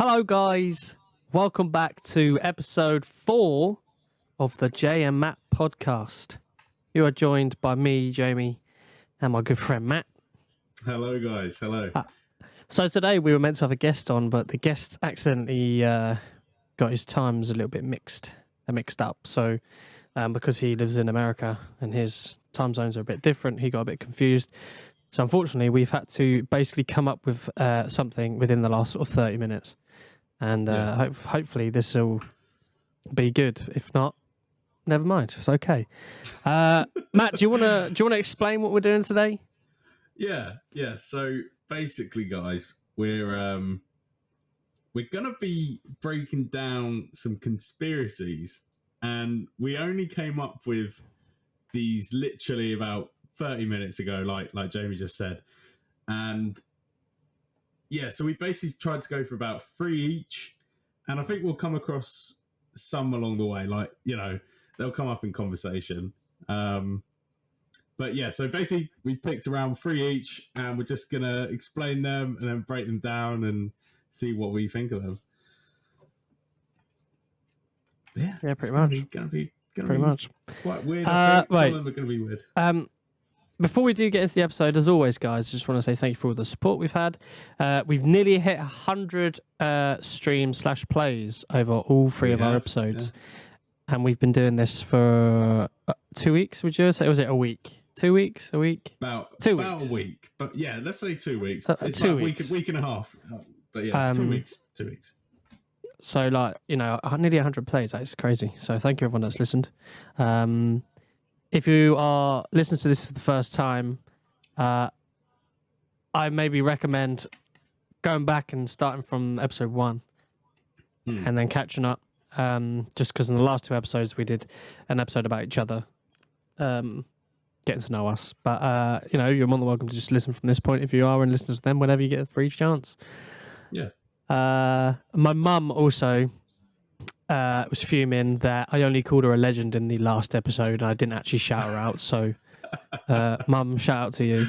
Hello, guys. Welcome back to episode 4 of the Jay and Matt podcast. You are joined by me, Jamie, and my good friend Matt. Hello, guys. Hello. So today we were meant to have a guest on, but the guest accidentally got his times a little bit mixed up. So because he lives in America and his time zones are a bit different, he got a bit confused. So unfortunately, we've had to basically come up with something within the last sort of 30 minutes. And hopefully this will be good. If not, never mind. It's okay. Matt, do you wanna explain what we're doing today? Yeah. So basically, guys, we're gonna be breaking down some conspiracies, and we only came up with these literally about 30 minutes ago, like Jamie just said, and yeah, so we basically tried to go for about 3 each, and I think we'll come across some along the way, like they'll come up in conversation. But yeah, so basically we picked around 3 each, and we're just gonna explain them and then break them down and see what we think of them. Yeah, pretty much. Gonna be quite weird. I think some of them are gonna be weird. Before we do get into the episode, as always, guys, I just want to say thank you for all the support we've had. We've nearly hit 100 streams/plays over all three of our episodes. Yeah. And we've been doing this for 2 weeks, would you say? Or was it a week? 2 weeks? A week? About 2 weeks. About a week. But yeah, let's say 2 weeks. It's 2 like weeks. week and a half. But yeah, 2 weeks. 2 weeks. So, nearly 100 plays. That is crazy. So thank you, everyone that's listened. If you are listening to this for the first time, I maybe recommend going back and starting from episode 1 and then catching up. Just because in the last 2 episodes we did an episode about each other, getting to know us. But you're more than welcome to just listen from this point if you are, and listen to them whenever you get a free chance. Yeah. My mum also was fuming that I only called her a legend in the last episode and I didn't actually shout her out. So, Mum, shout out to you.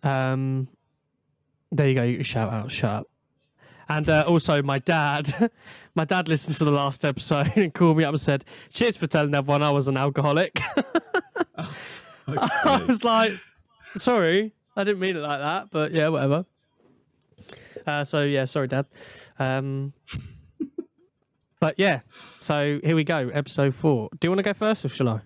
There you go. You can shout out. Shut up. And also, my dad listened to the last episode and called me up and said, "Cheers for telling everyone I was an alcoholic." I was like, "Sorry, I didn't mean it like that," but yeah, whatever. Sorry, Dad. But yeah, so here we go, episode 4. Do you want to go first, or shall I?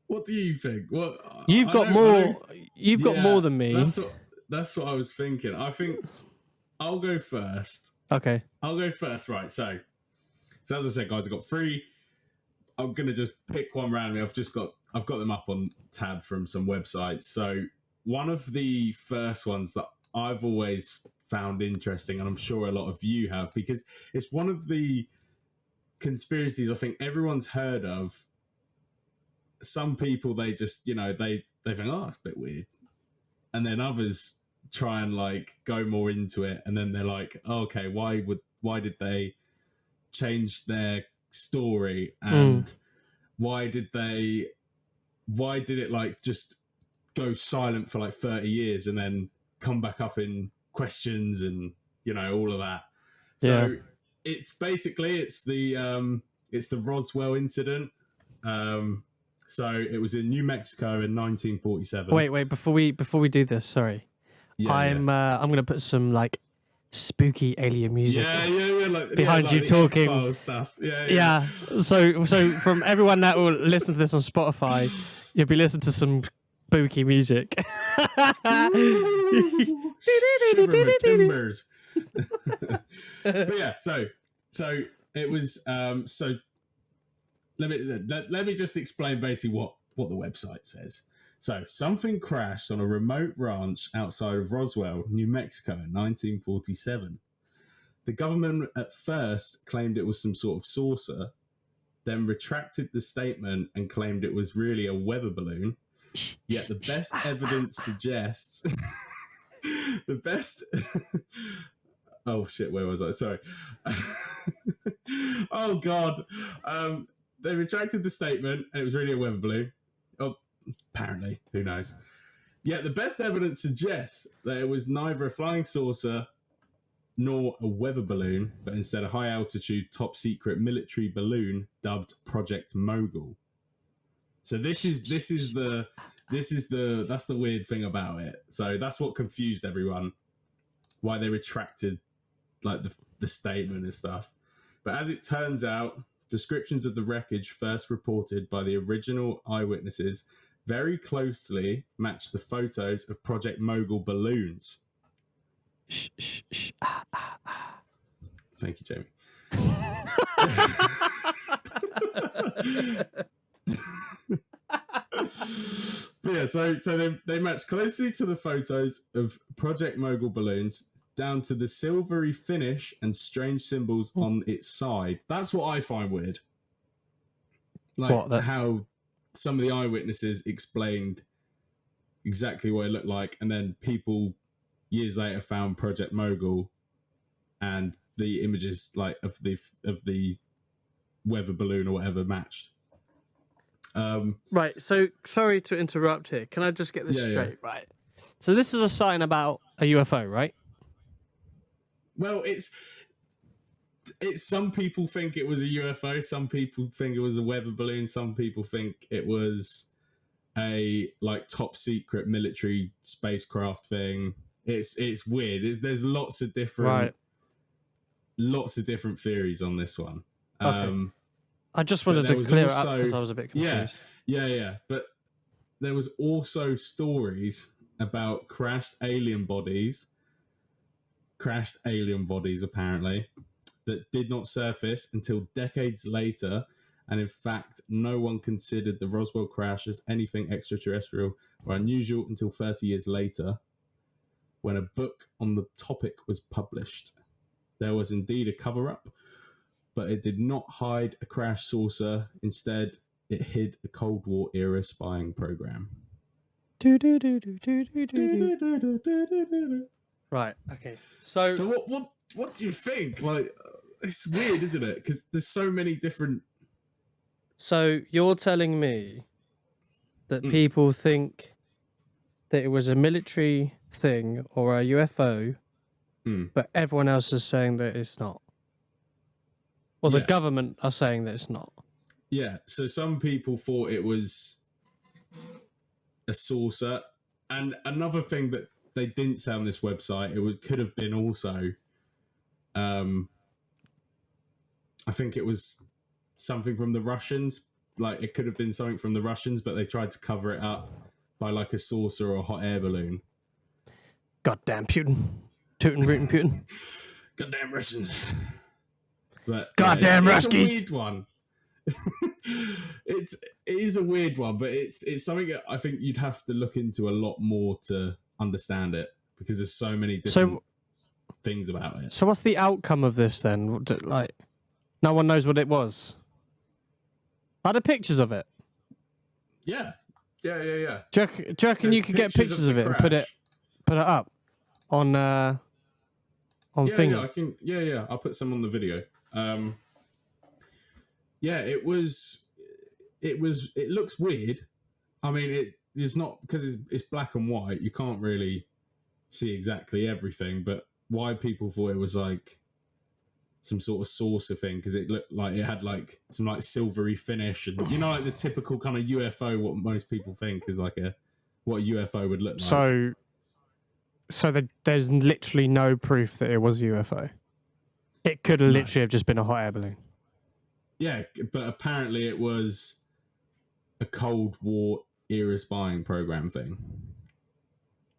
What do you think? Well, you've got more. You've got more than me. That's what I was thinking. I think I'll go first. Okay. I'll go first. Right. So as I said, guys, I've got 3. I'm gonna just pick one randomly. I've got them up on tab from some websites. So one of the first ones that I've always found interesting, and I'm sure a lot of you have, because it's one of the conspiracies I think everyone's heard of. Some people, they just they think, oh, it's a bit weird, and then others try and go more into it, and then they're like, oh, okay, why did they change their story, and why did it just go silent for 30 years and then come back up in questions and all of that. So it's basically the Roswell incident. So it was in New Mexico in 1947. Wait, before we do this, sorry. I'm gonna put some spooky alien music behind you talking X-Files stuff. Yeah. So from everyone that will listen to this on Spotify, you'll be listening to some spooky music. Timbers. But yeah, so it was so let me just explain basically what the website says. So something crashed on a remote ranch outside of Roswell, New Mexico in 1947. The government at first claimed it was some sort of saucer, then retracted the statement and claimed it was really a weather balloon. Yet the best evidence suggests oh shit, where was I? Sorry. Oh god. They retracted the statement and it was really a weather balloon. Oh, apparently, who knows? Yet the best evidence suggests that it was neither a flying saucer nor a weather balloon, but instead a high altitude, top secret military balloon dubbed Project Mogul. So that's the weird thing about it. So that's what confused everyone, why they retracted like the statement and stuff. But as it turns out, descriptions of the wreckage first reported by the original eyewitnesses very closely match the photos of Project Mogul balloons. Shh, shh, shh. Thank you, Jamie. But yeah, so they match closely to the photos of Project Mogul balloons, down to the silvery finish and strange symbols on its side. That's what I find weird. Like how some of the eyewitnesses explained exactly what it looked like, and then people years later found Project Mogul, and the images like of the weather balloon or whatever matched. Right. So sorry to interrupt here. Can I just get this straight? Yeah. Right. So this is a sign about a UFO, right? Well, it's some people think it was a UFO, some people think it was a weather balloon, some people think it was a like top secret military spacecraft thing. It's weird. There's lots of different theories on this one. Okay. I just wanted to clear it up because I was a bit confused. Yeah. But there was also stories about crashed alien bodies apparently, that did not surface until decades later. And in fact, no one considered the Roswell crash as anything extraterrestrial or unusual until 30 years later, when a book on the topic was published. There was indeed a cover-up, but it did not hide a crash saucer. Instead, it hid a Cold War era spying program. Right. Okay. So what do you think? Like, it's weird, isn't it? Because there's so many different. So you're telling me that people think that it was a military thing or a UFO, but everyone else is saying that it's not, or the government are saying that it's not. Yeah. So some people thought it was a saucer, and another thing that they didn't say on this website, could have been also. I think it was something from the Russians. Like, it could have been something from the Russians, but they tried to cover it up by like a saucer or a hot air balloon. Goddamn Putin. Tootin' rootin' Putin. Goddamn Russians. But goddamn Ruskies. It's a weird one. It is a weird one, but it's something that I think you'd have to look into a lot more to understand it, because there's so many different things about it. So what's the outcome of this then? Like, no one knows what it was. Are there pictures of it? Yeah. Do you reckon you could get pictures of it and put it up on Finger? Yeah, I can. Yeah. I'll put some on the video. It looks weird. I mean, it's not, because it's black and white. You can't really see exactly everything, but why people thought it was like some sort of saucer thing, because it looked like it had like some like silvery finish, and like the typical kind of UFO, what most people think is like what a UFO would look like. So there's literally no proof that it was a UFO. It could have literally have just been a hot air balloon. Yeah, but apparently it was a Cold War era spying program thing.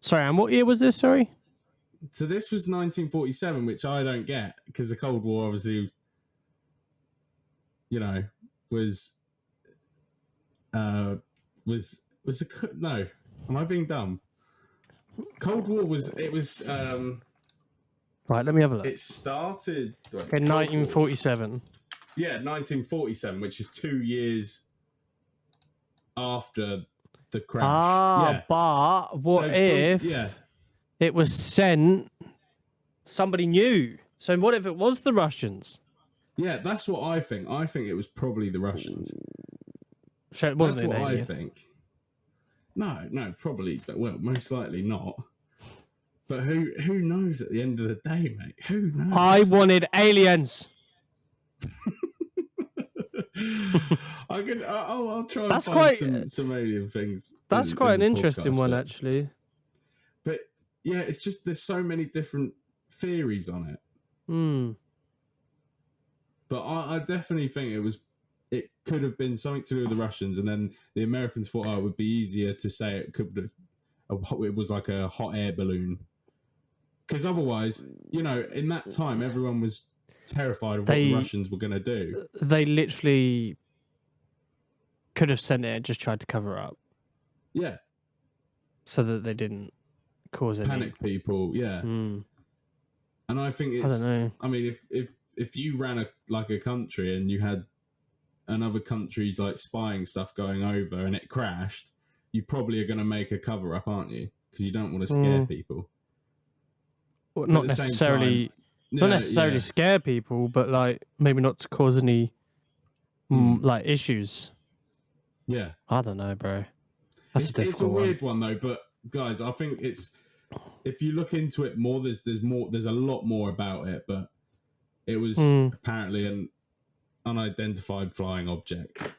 Sorry, and what year was this? Sorry. So this was 1947, which I don't get, because the Cold War obviously, was no. Am I being dumb? Cold War was right, let me have a look. It started in 1947. Yeah, 1947, which is 2 years after the crash. But what if it was sent? Somebody knew. So what if it was the Russians? Yeah, that's what I think. I think it was probably the Russians. So it wasn't. That's what I think. No, probably, but well, most likely not. But who knows at the end of the day, mate? Who knows? I wanted aliens. I'll try and That's find quite- some alien things. That's in quite an the interesting podcast, one, but- actually. But yeah, it's just there's so many different theories on it. Hmm. But I definitely think it could have been something to do with the Russians, and then the Americans thought, it would be easier to say it was like a hot air balloon, because otherwise, in that time, everyone was terrified of what the Russians were going to do. They literally could have sent it and just tried to cover it up Yeah, so that they didn't cause any panic people. Yeah, Hmm. and I think I it's. don't know. I mean, if you ran a country and you had another country's like spying stuff going over and it crashed, you probably are going to make a cover up, aren't you? Because you don't want to scare people. Well, But not at the same necessarily. time- Not necessarily scare people, but like maybe not to cause any like issues. Yeah, I don't know, bro. That's it's a a difficult one. weird one though. But guys, I think it's if you look into it more, there's a lot more about it. But it was apparently an unidentified flying object.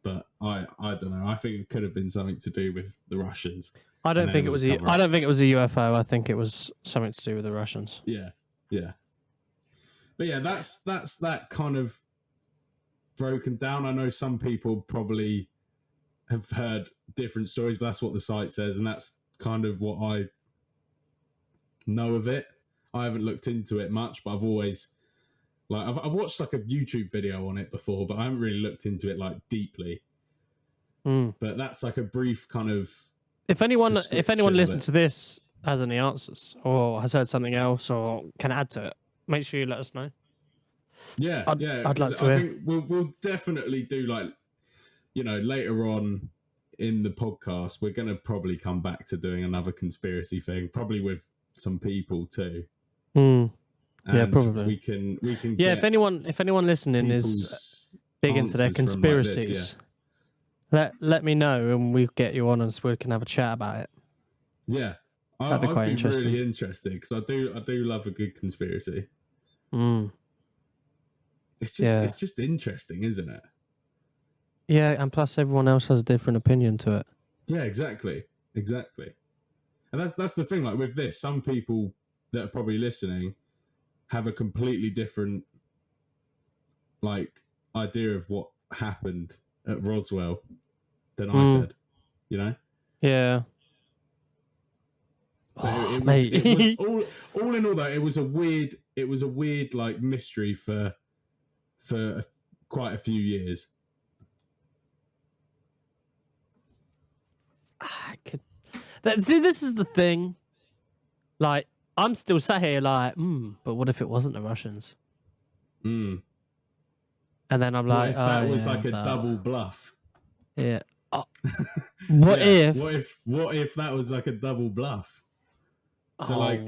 But I don't know. I think it could have been something to do with the Russians. I don't then think it it was was. a I cover-up. don't think it was a UFO. I think it was something to do with the Russians. Yeah. But yeah, that's that kind of broken down. I know some people probably have heard different stories, but that's what the site says, and that's kind of what I know of it. I haven't looked into it much, but I've always I've watched like a YouTube video on it before, but I haven't really looked into it like deeply. But that's like a brief kind of. If anyone description of listens it. to this has any answers or has heard something else or can add to it, make sure you let us know. Yeah, I'd like 'cause to I hear. think we'll definitely do later on in the podcast, we're going to probably come back to doing another conspiracy thing, probably with some people too. Yeah, And probably. We can. Yeah, get if anyone listening is people's big into their answers from like this, conspiracies, let me know and we'll get you on and so we can have a chat about it. yeah. That'd be I'd quite be interesting. really interested because I do love a good conspiracy. It's just interesting, isn't it? Yeah, and plus everyone else has a different opinion to it. Yeah, exactly. And that's the thing. Like with this, some people that are probably listening have a completely different like idea of what happened at Roswell than I said. Yeah. But it mate. was all in all though. It was a weird like mystery for quite a few years. See, this is the thing. Like, I'm still sat here like, but what if it wasn't the Russians? Mm. And then I'm What like, if that oh, was yeah, like a but- double bluff? Yeah. What Yeah, if? What if that was like a double bluff? So like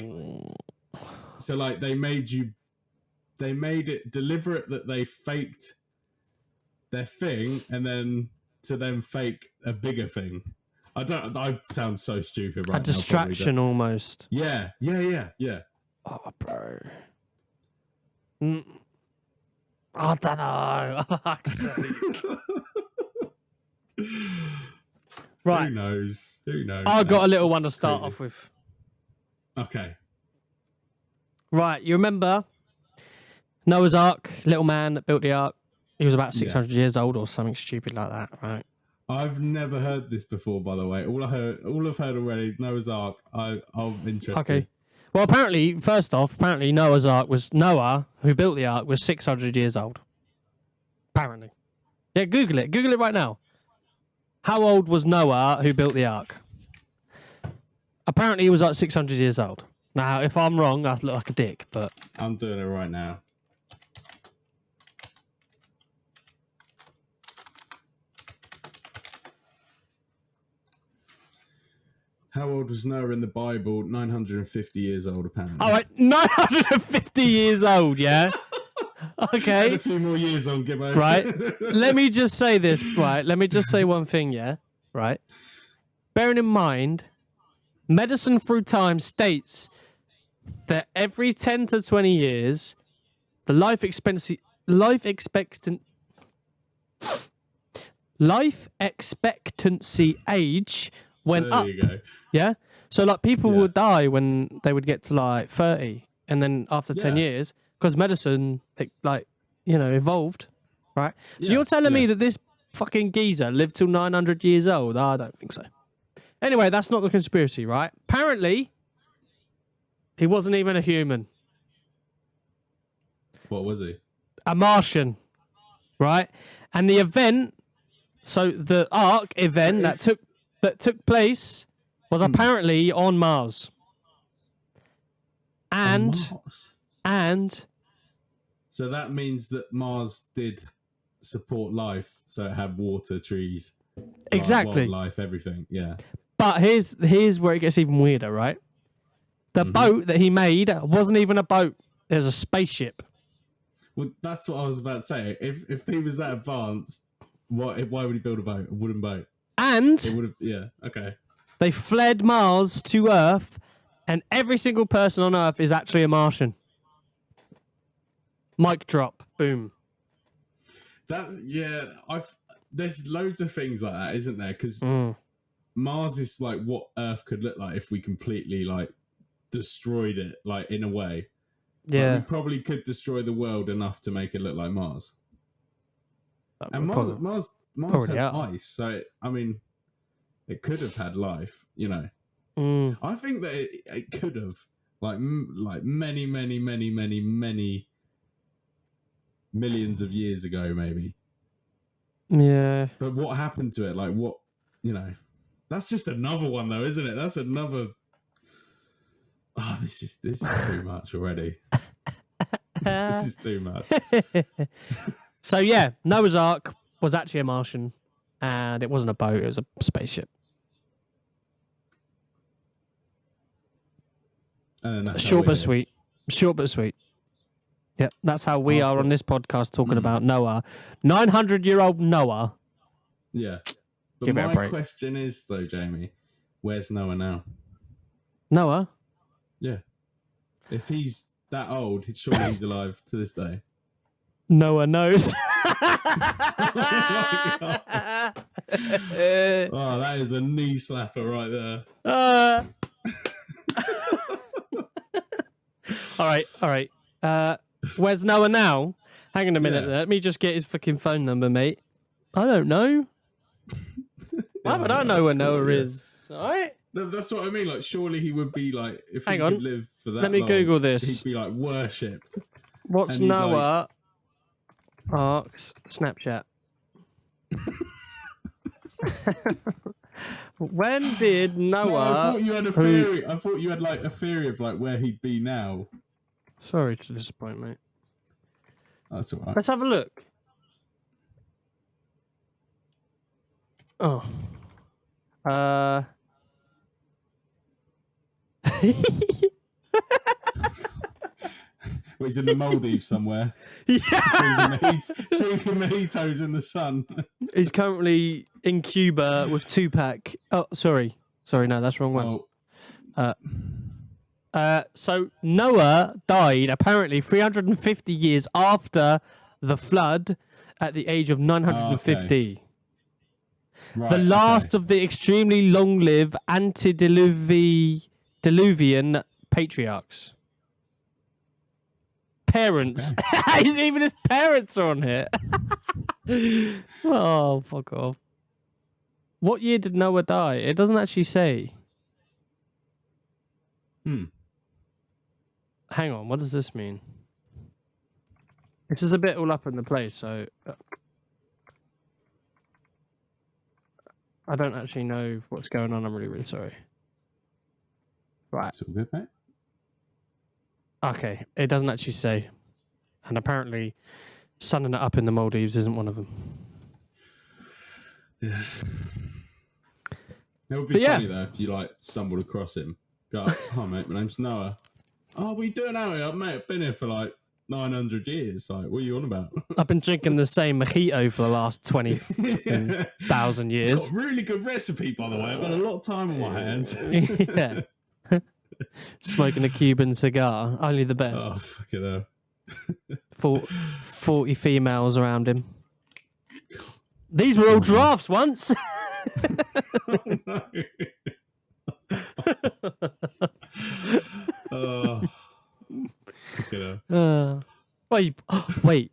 they made it deliberate that they faked their thing and then to then fake a bigger thing. I sound so stupid right a now. distraction almost. Yeah. Oh, bro. I don't know. Right. Who knows? I've got a little one to It's start crazy. off with. Okay. Right, you remember Noah's Ark, little man that built the ark? He was about 600 years old or something stupid like that, right? I've never heard this before, by the way. All I've heard already, Noah's Ark. I'm interested. Okay. Well, apparently Noah's Ark was Noah, who built the ark, was 600 years old. Apparently. Yeah, Google it. Google it right now. How old was Noah, who built the ark? Apparently he was like 600 years old. Now, if I'm wrong, I look like a dick, but... I'm doing it right now. How old was Noah in the Bible? 950 years old, apparently. All right, 950 years old, yeah? Had Okay, a few more years on Gibbo. right. Let me just say this, right? Let me just say one thing, yeah? Right? bearing in mind, Medicine Through Time states that every 10 to 20 years, the life expectancy age went There up. you go. Yeah. So like people Yeah. would die when they would get to like 30, and then after 10 Yeah. years, because medicine evolved, right? So Yeah, you're telling me yeah. that this fucking geezer lived till 900 years old? I don't think so. Anyway, that's not the conspiracy, right? Apparently, he wasn't even a human, What was he? a Martian, right? And the event, so the Ark event that took place was apparently on Mars. And Mars. and So that means that Mars did support life, so it had water, trees, exactly. wildlife, everything. Yeah. But here's where it gets even weirder, right? The boat that he made wasn't even a boat; it was a spaceship. Well, that's what I was about to say. If he was that advanced, why would he build a wooden boat? And It would have. Yeah. Okay. they fled Mars to Earth, and every single person on Earth is actually a Martian. Mic drop. Boom. There's loads of things like that, isn't there? Because Mars is like what Earth could look like if we completely like destroyed it, like in a way. Yeah. Like, we probably could destroy the world enough to make it look like Mars. And Mars probably has are. ice, so I mean, it could have had life. You know, I think that it could have, like many, many, many, many, many millions of years ago, maybe. Yeah. But what happened to it? Like what, you know? That's just another one, though, isn't it? That's another. Oh, this is too much already. This is too much. So yeah, Noah's Ark was actually a Martian, and it wasn't a boat; it was a spaceship. And then that's Short but sweet. Short but sweet. Yep, that's how we are on this podcast talking about Noah. 900-year-old Noah. Yeah. But Give it a my break. question is, though, Jamie, where's Noah now? Noah? Yeah. If he's that old, surely he's alive to this day. Noah knows. Oh, that is a knee slapper right there. All right. Where's Noah now? Hang on a minute. Yeah. Let me just get his fucking phone number, mate. I don't know. Why would I know where Noah is? All right. No, that's what I mean. Like, surely he would be like, if he Hang on. could live for that Let me long, Google this. he'd be like worshipped. What's And he'd, Noah Ark's Snapchat? When did Noah? No, I thought you had a theory. I thought you had like a theory of like where he'd be now. Sorry to disappoint, mate. That's all right. Let's have a look. Oh. Well, he's in the Maldives somewhere. Yeah. Drinking mojitos in the sun. He's currently in Cuba with Tupac. Oh, sorry. No, that's the wrong one. So Noah died apparently 350 years after the flood at the age of 950. Right, The last of the extremely long-lived antediluvian patriarchs. Parents. Even his parents are on here. Oh, fuck off. What year did Noah die? It doesn't actually say. Hang on, what does this mean? This is a bit all up in the place, so I don't actually know what's going on. I'm really, really sorry. Right. It's all good, mate. Okay, it doesn't actually say. And apparently, sunning it up in the Maldives isn't one of them. Yeah. It would be funny though if you like stumbled across him. Go, oh mate, my name's Noah. Oh, what are you doing out here, mate? I've been here for like 900 years. Like, what are you on about? I've been drinking the same mojito for the last 20,000 It's years. got a really good recipe, by the way. I've got a lot of time on my hands. Yeah. Smoking a Cuban cigar. Only the best. Oh, fucking hell. 40 females around him. These were all drafts once. Oh, fucking hell. Wait.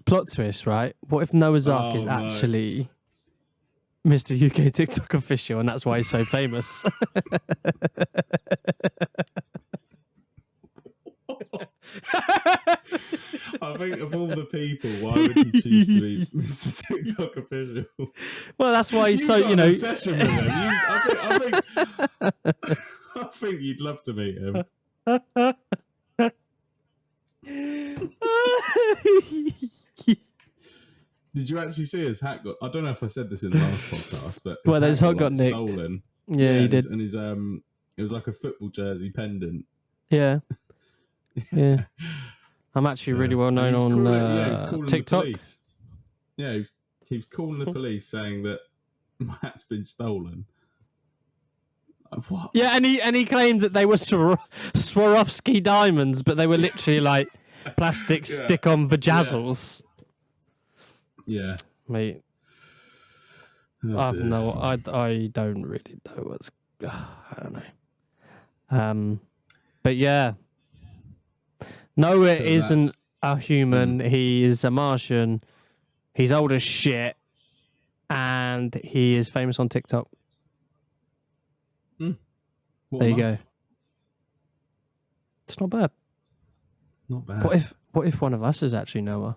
Plot twist, right? What if Noah's Ark is No. actually Mr. UK TikTok official, and that's why he's so famous? I think of all the people, why would you choose to be Mr. TikTok official? Well, that's why he's You've so, got you an know. obsession with him. I think you'd love to meet him. Did you actually see his hat got? I don't know if I said this in the last podcast, but Well, his hat got nicked. stolen. Yeah, he and did. his it was like a football jersey pendant. Yeah. Yeah. I'm actually really well known he was on calling- he was calling the TikTok. police. Yeah, he was calling the police saying that my hat's been stolen. What? Yeah, and he claimed that they were Swarovski diamonds, but they were literally like plastic Yeah. stick-on vajazzles. Yeah. Mate, Oh, I dear. I don't really know what's. I don't know. But yeah, Noah So isn't that's- a human. He is a Martian. He's old as shit, and he is famous on TikTok. What There a you month. go. It's not bad. Not bad. What if one of us is actually Noah?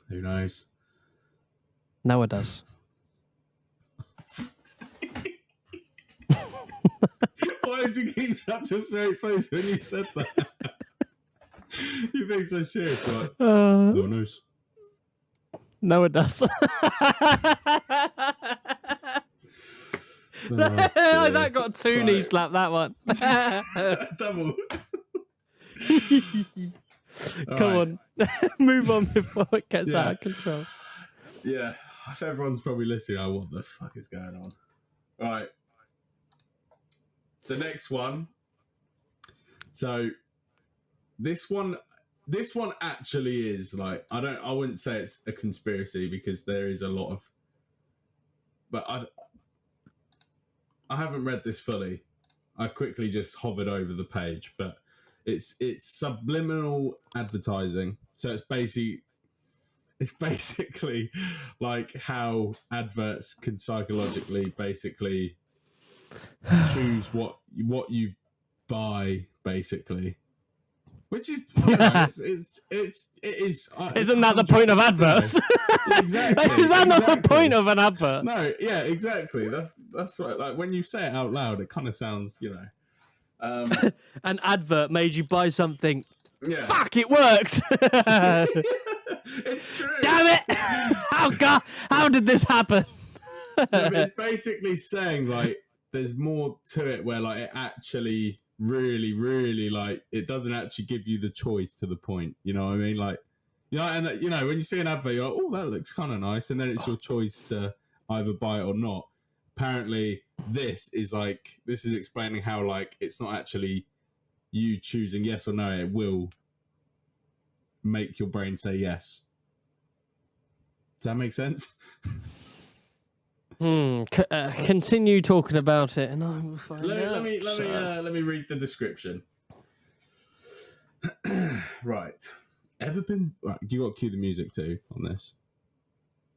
Who knows? Noah does. Why did you keep such a straight face when you said that? You being so serious, right? Who knows? Noah does. Oh, That got two knee Right. slap, that one. Double. Come on. Move on before it gets Yeah. out of control. Yeah, everyone's probably listening. Oh, what the fuck is going on? Right. The next one. So, this one actually is like I wouldn't say it's a conspiracy because there is a lot of, but I haven't read this fully. I quickly just hovered over the page, but it's subliminal advertising. So it's basically like how adverts can psychologically basically choose what you buy, basically. Which is, you know, it is. Isn't that the point of adverts? Exactly. Is that not the exactly. point of an advert? No, yeah, exactly. That's right. Like when you say it out loud, it kind of sounds, you know. An advert made you buy something. Yeah. Fuck, it worked. It's true. Damn it! How did this happen? No, but it's basically saying like there's more to it where like it actually really like it doesn't actually give you the choice to the point. You know what I mean? Like, and you know when you see an advert, you're like, oh, that looks kind of nice, and then it's your choice to either buy it or not. Apparently, this is explaining how like it's not actually you choosing yes or no. It will make your brain say yes. Does that make sense? Continue talking about it, and I will find out. Let me read the description. Right. Ever been? Right, you got to cue the music too on this.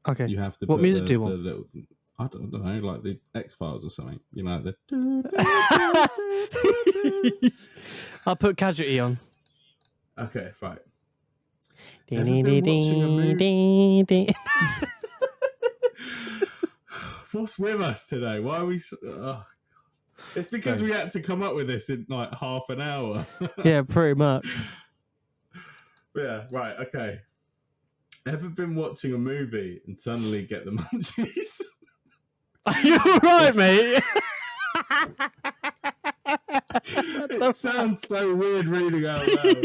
Okay. You have to. What put music the, do you the want? little, I don't know, like the X-Files or something. You know, the. I'll put Casualty on. Okay, right. Ever been watching a movie? What's with us today? Why are we? It's because Sorry. we had to come up with this in like half an hour. Yeah, pretty much. Yeah, right, okay. Ever been watching a movie and suddenly get the munchies? Are you alright, mate? It sounds so weird reading out loud.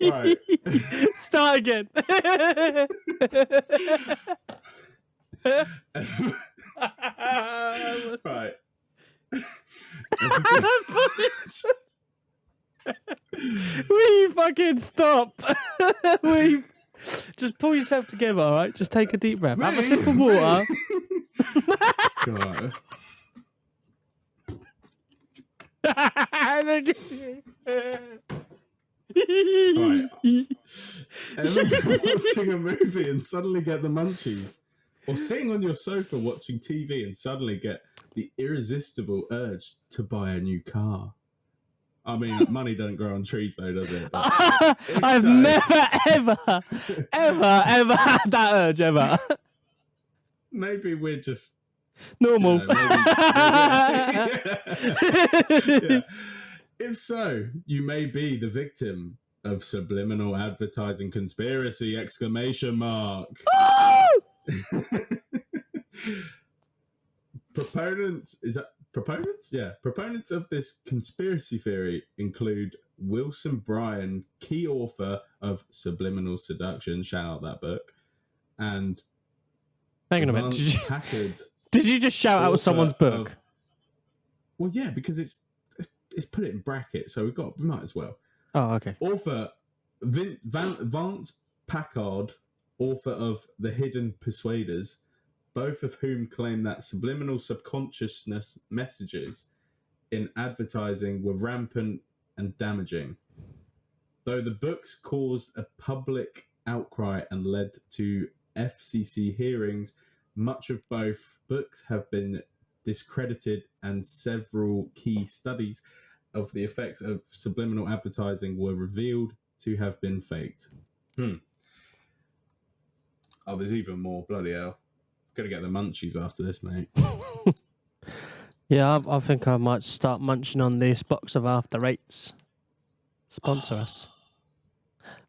Right. Start again. Right. Will you fucking stop? Will you just pull yourself together, all right? Just take a deep breath. Have a sip of water. God. Right. Ever been watching a movie and suddenly get the munchies? Or sitting on your sofa watching TV and suddenly get the irresistible urge to buy a new car? I mean, money doesn't grow on trees, though, does it? I've never, ever had that urge, ever. Maybe we're just normal. You know, yeah. If so, you may be the victim of subliminal advertising conspiracy! ! Proponents Proponents of this conspiracy theory include Wilson Bryan, key author of Subliminal Seduction, shout out that book, and hang on a minute. Did you just shout out someone's book? Well, yeah, because it's put it in brackets, so we might as well. Oh, okay. Author Vance Packard, author of The Hidden Persuaders, both of whom claim that subliminal subconsciousness messages in advertising were rampant and damaging. Though the books caused a public outcry and led to FCC hearings, much of both books have been discredited, and several key studies of the effects of subliminal advertising were revealed to have been faked. Oh, there's even more. Bloody hell. Gotta get the munchies after this, mate. Yeah, I think I might start munching on this box of After Eights. Sponsor us.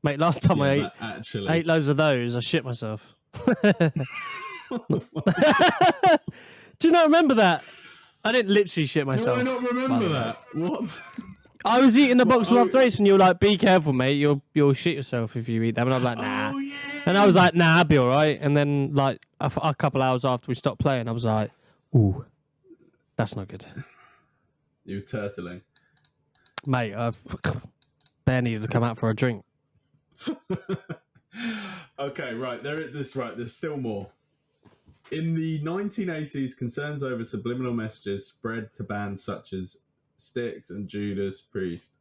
Mate, last time I ate loads of those, I shit myself. Do you not remember that? I didn't literally shit myself. Do I not remember that? What? I was eating the box of After Eights and you were like, be careful, mate. You'll shit yourself if you eat them. And I was like, nah. Oh, yeah. And I was like, nah, I'll be all right. And then, like, a couple hours after we stopped playing, I was like, ooh, that's not good. You were turtling. Mate, I've bare needed to come out for a drink. Okay, right. There's still more. In the 1980s, concerns over subliminal messages spread to bands such as Styx and Judas Priest,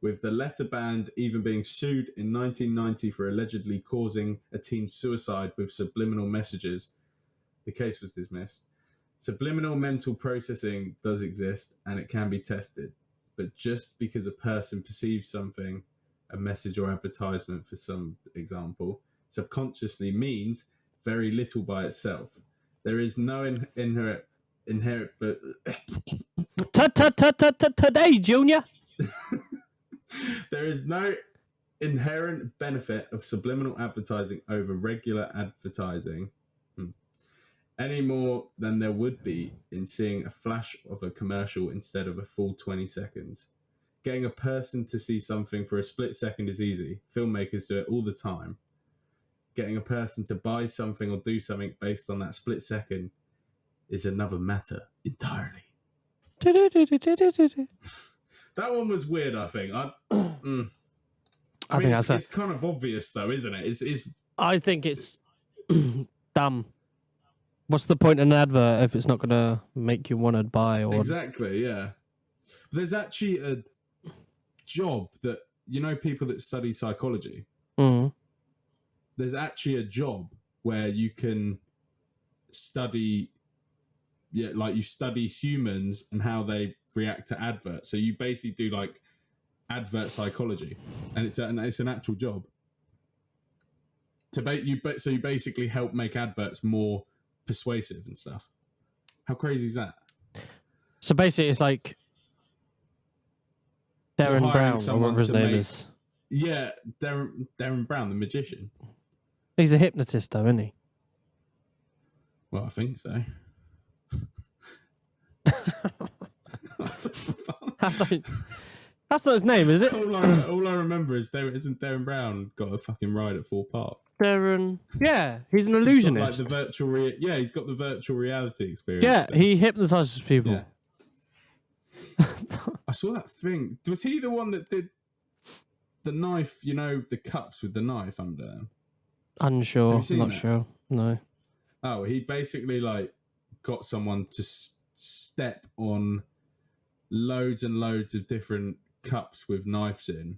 with the Letter Band even being sued in 1990 for allegedly causing a teen suicide with subliminal messages. The case was dismissed. Subliminal mental processing does exist and it can be tested, but just because a person perceives something, a message or advertisement for some example, subconsciously means very little by itself. There is no inherent but Today, Junior. There is no inherent benefit of subliminal advertising over regular advertising any more than there would be in seeing a flash of a commercial instead of a full 20 seconds. Getting a person to see something for a split second is easy. Filmmakers do it all the time. Getting a person to buy something or do something based on that split second is another matter entirely. That one was weird, I think. I mean, it's kind of obvious, though, isn't it? It's. I think it's dumb. What's the point in an advert if it's not going to make you want to buy? Or exactly, yeah. But there's actually a job that, people that study psychology. Mm. There's actually a job where you can study, you study humans and how they react to adverts. So you basically do like advert psychology, and it's an actual job. So you basically help make adverts more persuasive and stuff. How crazy is that? So basically, it's like Darren Brown, or whatever his name is. Yeah, Darren Brown, the magician. He's a hypnotist, though, isn't he? Well, I think so. That's not his name, is it? all I remember is isn't Darren Brown got a fucking ride at Thorpe Park? Darren. Yeah, he's an He's got, illusionist. like the virtual yeah, he's got the virtual reality experience. Yeah, thing. he hypnotizes people. Yeah. I saw that thing. Was he the one that did the knife? You know, the cups with the knife under them. Unsure. Have you seen Not that? sure. No. Oh, he basically like got someone to step on loads and loads of different cups with knives in,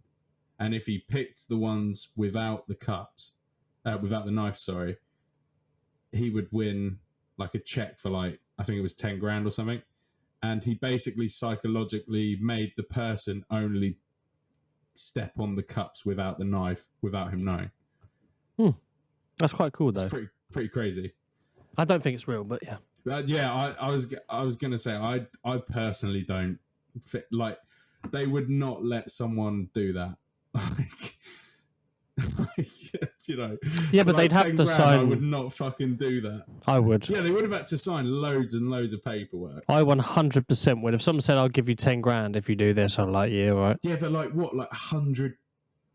and if he picked the ones without the cups, without the knife, sorry, he would win like a check for like I think it was 10 grand or something. And he basically psychologically made the person only step on the cups without the knife without him knowing. That's quite cool, though. It's pretty crazy. I don't think it's real, but yeah. Yeah, I was gonna say I personally don't fit, like they would not let someone do that. You know. Yeah, for but they'd have 10 to grand, sign. I would not fucking do that. I would. Yeah, they would have had to sign loads and loads of paperwork. I 100% would. If someone said, "I'll give you 10 grand if you do this," I'm like, "Yeah, all right." Yeah, but like what, like 100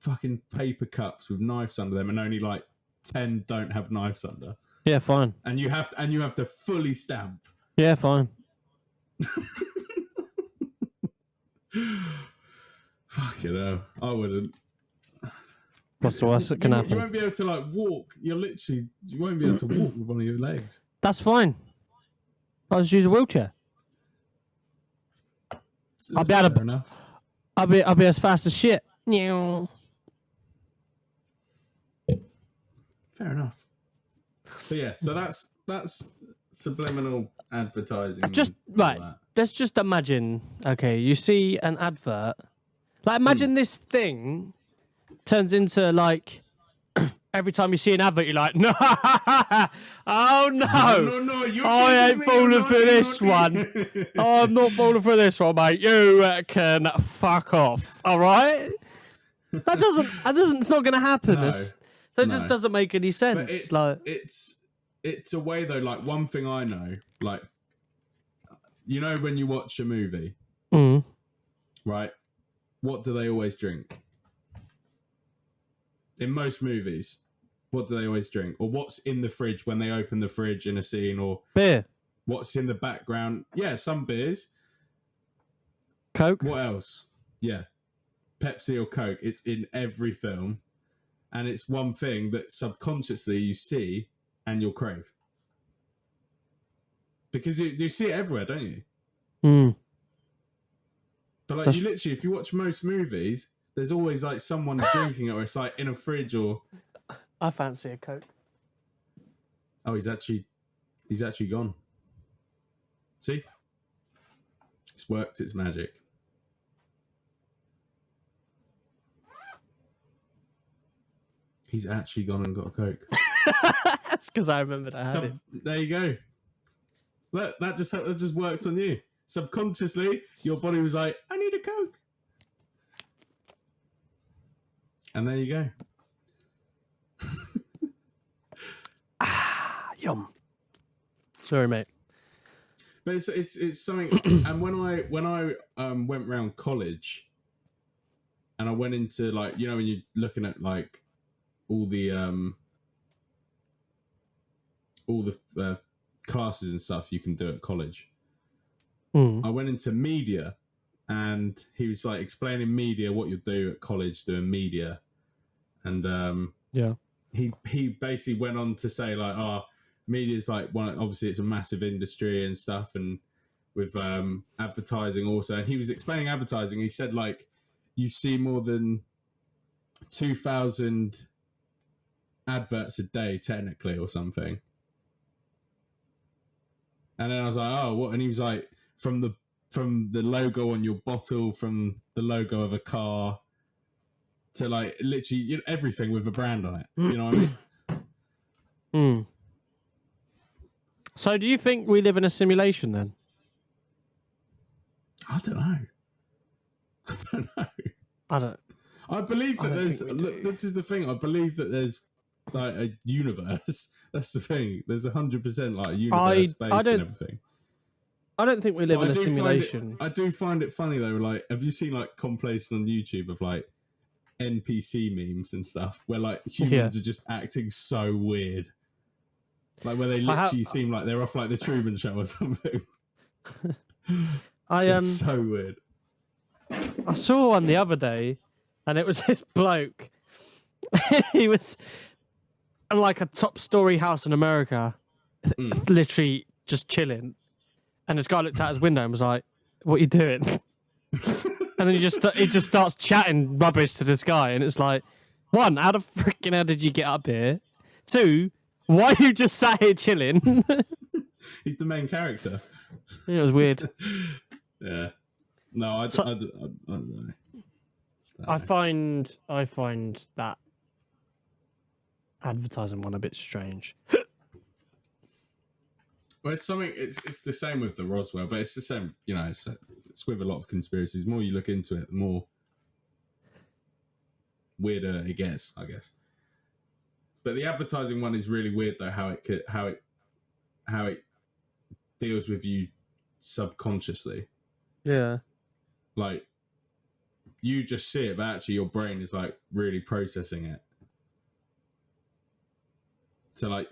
fucking paper cups with knives under them, and only like 10 don't have knives under. Yeah, fine. And you have to fully stamp. Yeah, fine. Fucking hell, I wouldn't. What's the worst that can happen? You won't be able to like walk. You won't be able to walk with one of your legs. That's fine. I'll just use a wheelchair. I'll be able to. Fair enough. I'll be as fast as shit. Meow. Fair enough. But yeah, so that's subliminal advertising. Just and all right. that. Let's just imagine. Okay, you see an advert. Like, imagine this thing turns into like every time you see an advert, you're like, no, oh no, No, you're I ain't falling for this one. one. Oh, I'm not falling for this one, mate. You can fuck off. All right. That doesn't. It's not going to happen. No, That just doesn't make any sense. But it's like, it's a way though. Like one thing I know, like you know when you watch a movie, right? What do they always drink? In most movies, what do they always drink? Or what's in the fridge when they open the fridge in a scene? Or beer, what's in the background? Yeah, some beers. Coke. What else? Yeah, Pepsi or Coke. It's in every film. And it's one thing that subconsciously you see and you'll crave. Because you see it everywhere, don't you? But like you literally, if you watch most movies, there's always like someone drinking it, or it's like in a fridge, or I fancy a Coke. oh, he's actually gone. See, it's worked its magic. He's actually gone and got a Coke. That's because I remembered I had it. There you go. Look, that just worked on you. Subconsciously, your body was like, I need a Coke. And there you go. Yum. Sorry, mate. But it's something. And when I went around college, and I went into like, you know, when you're looking at like all the classes and stuff you can do at college. I went into media, and he was like explaining media, what you do at college doing media, and he basically went on to say like, media is like obviously it's a massive industry and stuff, and with advertising also. And he was explaining advertising. He said like you see more than 2,000 adverts a day technically or something. And then I was like, oh, what? And he was like, from the logo on your bottle, from the logo of a car, to like literally everything with a brand on it. You know what I mean? So do you think we live in a simulation then? I don't know. I believe that there's. Look, this is the thing. I believe that there's like a universe. That's the thing. There's 100% like a universe, space, and everything. I don't think we live But in a simulation. I do find it funny though. Like, have you seen like compilations on YouTube of like NPC memes and stuff where like humans are just acting so weird, like where they literally seem like they're off like the Truman Show or something. It's so weird. I saw one the other day, and it was this bloke. He was in like a top-story house in America, literally just chilling. And this guy looked out his window and was like, "What are you doing?" And then he just starts chatting rubbish to this guy, and it's like, one, how the freaking hell did you get up here? Two, why are you just sat here chilling? He's the main character. It was weird. Yeah. No, I don't know. I find that advertising one a bit strange. Well, it's something. It's the same with the Roswell, but it's the same. You know, it's with a lot of conspiracies. The more you look into it, the more weirder it gets, I guess. But the advertising one is really weird, though. How it deals with you subconsciously. Yeah. Like, you just see it, but actually your brain is like really processing it. So like,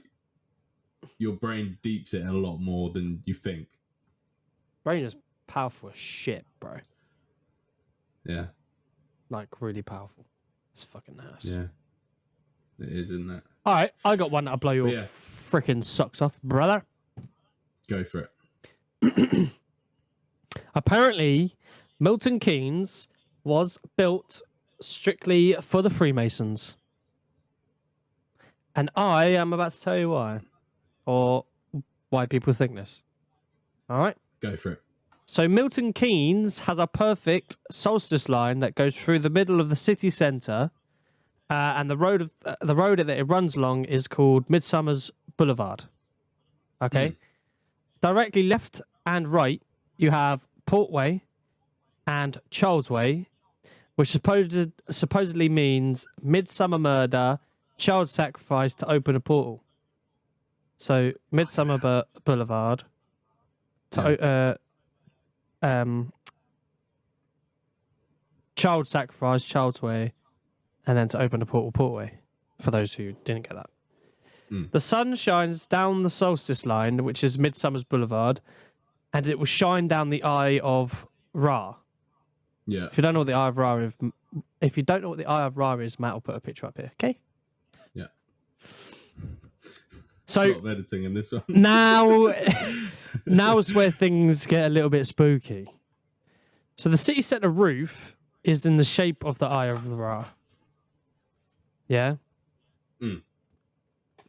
your brain deeps it a lot more than you think. Brain is powerful as shit, bro. Yeah. Like, really powerful. It's fucking nice. Yeah. It is, isn't it? All right, I got one that'll blow your freaking socks off, brother. Go for it. Apparently, Milton Keynes was built strictly for the Freemasons. And I am about to tell you why. Or why people think this. All right? Go for it. So Milton Keynes has a perfect solstice line that goes through the middle of the city centre. And the road that it runs along is called Midsummer's Boulevard. Okay? Directly left and right, you have Portway and Charles Way, which supposedly means midsummer murder, child sacrifice to open a portal. So Midsummer Boulevard to child sacrifice, Child's Way, and then to open a Portway. For those who didn't get that. The sun shines down the solstice line, which is Midsummer's Boulevard, and it will shine down the Eye of Ra. Yeah. If you don't know what the Eye of Ra is, Matt will put a picture up here. Okay. Yeah. So a lot of editing in this one. now is where things get a little bit spooky. So the city centre roof is in the shape of the Eye of Ra. Yeah.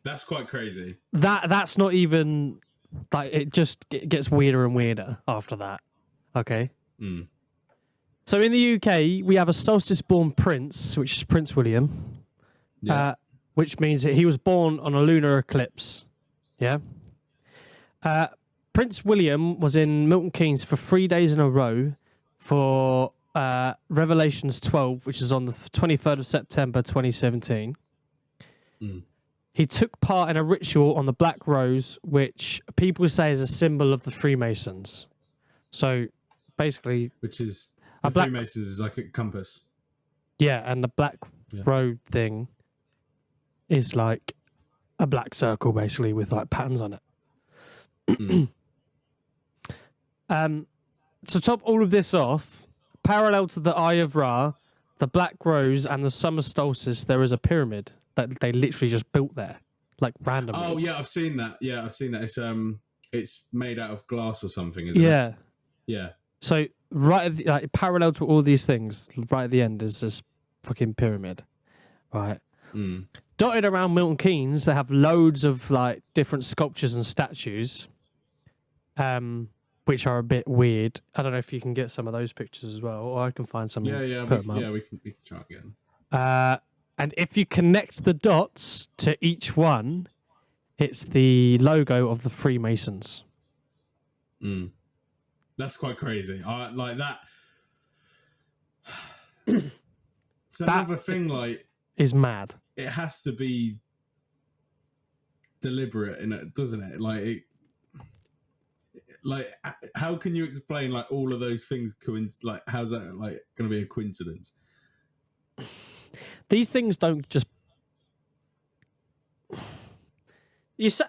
That's quite crazy. That's not even like it gets weirder and weirder after that. Okay. So in the UK, we have a solstice-born prince, which is Prince William. Yeah. Which means that he was born on a lunar eclipse. Yeah. Prince William was in Milton Keynes for 3 days in a row for Revelations 12, which is on the 23rd of September 2017. He took part in a ritual on the Black Rose, which people say is a symbol of the Freemasons. So basically, which is the Freemasons is like a compass. Yeah, and the Black Road thing is like a black circle, basically, with like patterns on it. To top all of this off, parallel to the Eye of Ra, the Black Rose, and the summer solstice, there is a pyramid that they literally just built there, like randomly. Oh yeah, I've seen that. Yeah, I've seen that. It's made out of glass or something, isn't it? Yeah. So parallel to all these things, right at the end is this fucking pyramid, right? Dotted around Milton Keynes, they have loads of like different sculptures and statues, which are a bit weird. I don't know if you can get some of those pictures as well, or I can find some. We can try again. And if you connect the dots to each one, it's the logo of the Freemasons. That's quite crazy. I like that. It's another thing. Like, is mad. It has to be deliberate in it, doesn't it? Like, like how can you explain like all of those things? Like how's that like going to be a coincidence? These things don't just.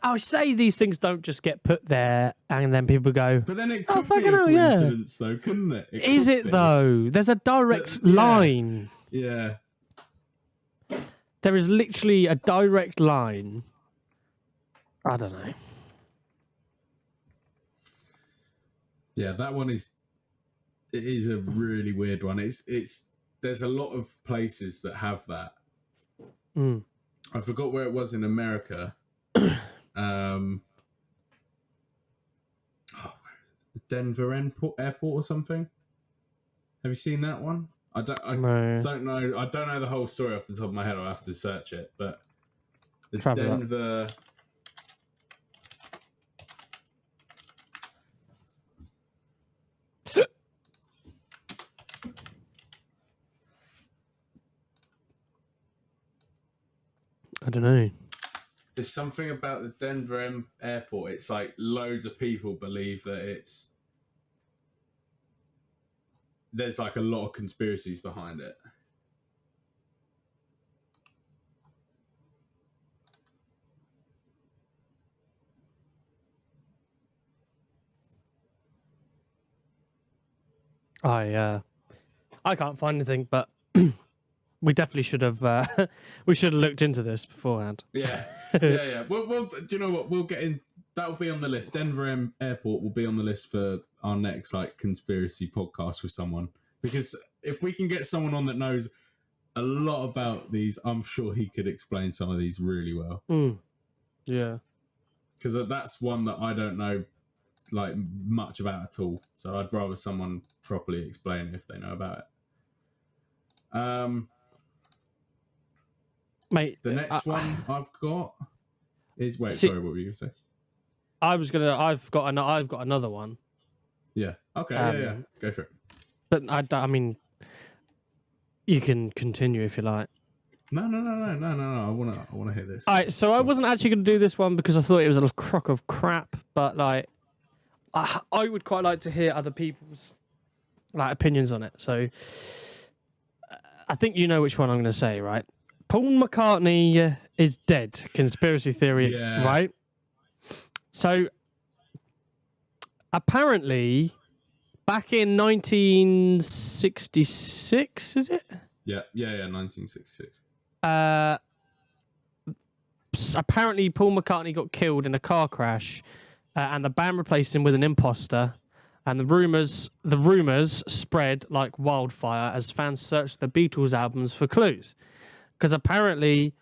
I say these things don't just get put there and then people go. But then it Oh, could be fucking a hell, yeah. coincidence, though, couldn't it? Is could it be. though? There's a direct Yeah. line. Yeah. There is literally a direct line. I don't know. Yeah, that one is. It is a really weird one. It's. There's a lot of places that have that. Mm. I forgot where it was in America. Denver Airport or something. Have you seen that one? I don't know. I don't know the whole story off the top of my head. I'll have to search it. But the Denver. I don't know. There's something about the Denver airport. It's like loads of people believe that there's like a lot of conspiracies behind it. I can't find anything, but we definitely should have. We should have looked into this beforehand. Yeah. Well, do you know what? We'll get in. That will be on the list. Denver Airport will be on the list for our next like conspiracy podcast with someone. Because if we can get someone on that knows a lot about these, I'm sure he could explain some of these really well. Yeah. Because that's one that I don't know like much about at all. So I'd rather someone properly explain it if they know about it. Mate, the next one I've got is sorry, what were you gonna say? I've got another one. Yeah. Okay. Yeah. Go for it. But I mean, you can continue if you like. No. I wanna hear this. All right. So I wasn't actually going to do this one because I thought it was a crock of crap. But like, I would quite like to hear other people's like opinions on it. So I think you know which one I'm going to say, right? Paul McCartney is dead. Conspiracy theory, right? So apparently, back in 1966, is it? Yeah, 1966. Apparently, Paul McCartney got killed in a car crash, and the band replaced him with an imposter. And the rumors spread like wildfire as fans searched the Beatles albums for clues, because apparently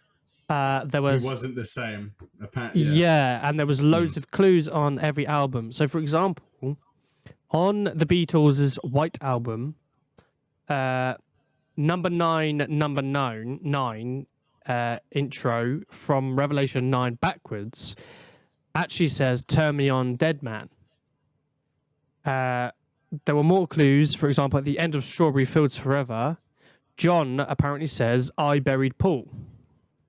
there was. It wasn't the same. Apparently, yeah, and there was loads of clues on every album. So, for example, on the Beatles' White Album, number 9 intro from Revelation 9 backwards actually says "Turn me on, dead man." There were more clues. For example, at the end of Strawberry Fields Forever, John apparently says, "I buried Paul,"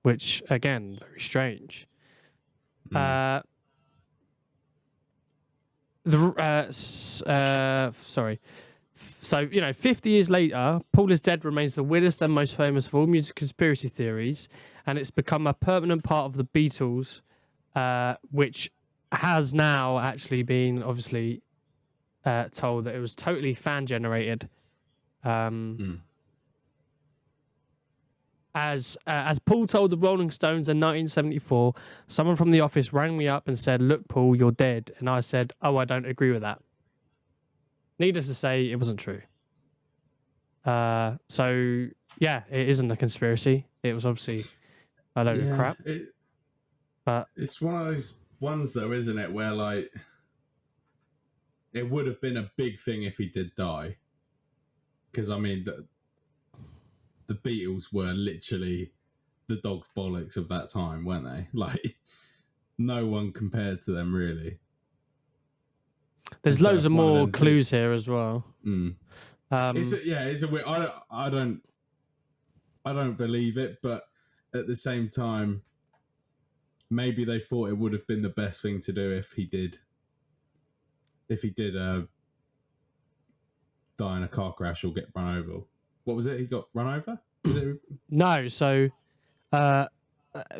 which again, very strange. Sorry. So, 50 years later, Paul is Dead remains the weirdest and most famous of all music conspiracy theories, and it's become a permanent part of the Beatles, which has now actually been obviously told that it was totally fan generated. As Paul told the Rolling Stones in 1974, someone from the office rang me up and said, "Look, Paul, you're dead." And I said, "Oh, I don't agree with that." Needless to say, it wasn't true. So, yeah, it isn't a conspiracy. It was obviously a load of crap. But it's one of those ones, though, isn't it, where, like, it would have been a big thing if he did die. Because, I mean, the Beatles were literally the dog's bollocks of that time, weren't they? Like, no one compared to them, really. There's loads of more clues here as well. It's a weird. I don't believe it, but at the same time, maybe they thought it would have been the best thing to do if he did. if he did die in a car crash or get run over. What was it? He got run over? Was it? No, so let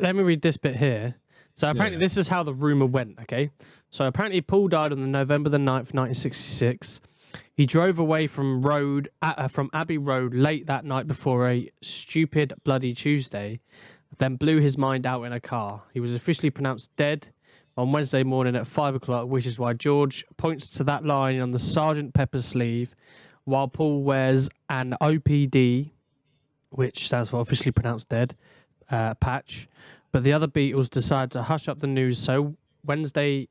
me read this bit here. So apparently this is how the rumor went, okay? So apparently Paul died on the November the 9th, 1966. He drove away from Abbey Road late that night before a stupid bloody Tuesday, then blew his mind out in a car. He was officially pronounced dead on Wednesday morning at 5 o'clock, which is why George points to that line on the Sergeant Pepper sleeve, while Paul wears an OPD, which stands for officially pronounced dead, patch. But the other Beatles decided to hush up the news so Wednesday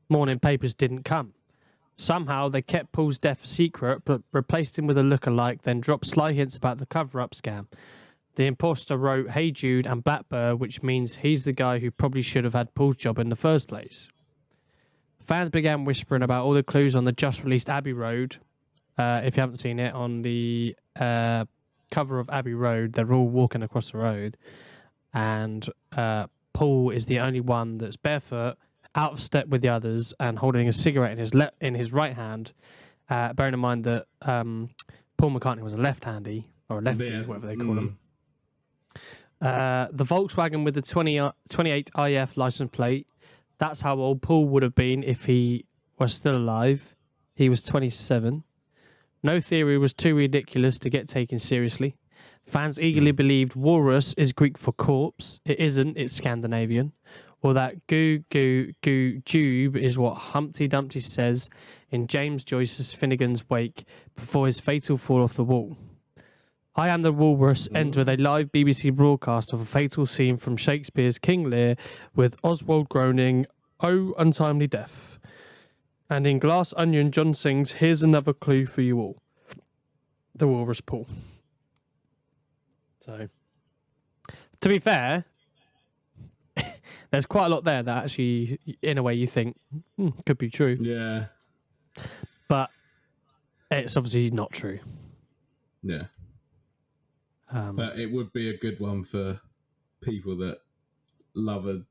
morning papers didn't come. Somehow they kept Paul's death a secret, but replaced him with a lookalike, then dropped sly hints about the cover-up scam. The imposter wrote Hey Jude and Blackbird, which means he's the guy who probably should have had Paul's job in the first place. Fans began whispering about all the clues on the just-released Abbey Road. If you haven't seen it, on the cover of Abbey Road, they're all walking across the road, and Paul is the only one that's barefoot, out of step with the others, and holding a cigarette in his right hand. Bearing in mind that Paul McCartney was a left-handy, or a lefty, whatever they call him. The Volkswagen with the 28 IF license plate. That's how old Paul would have been if he was still alive. He was 27. No theory was too ridiculous to get taken seriously. Fans eagerly believed walrus is Greek for corpse. It isn't, it's Scandinavian. Or that goo jube is what Humpty Dumpty says in James Joyce's Finnegan's Wake before his fatal fall off the wall. I Am the Walrus ends with a live BBC broadcast of a fatal scene from Shakespeare's King Lear with Oswald groaning, "Oh, untimely death." And in Glass Onion, John sings, "Here's another clue for you all." The Walrus Paul. So, to be fair, there's quite a lot there that actually, in a way, you think could be true. Yeah. But it's obviously not true. Yeah. But it would be a good one for people that love a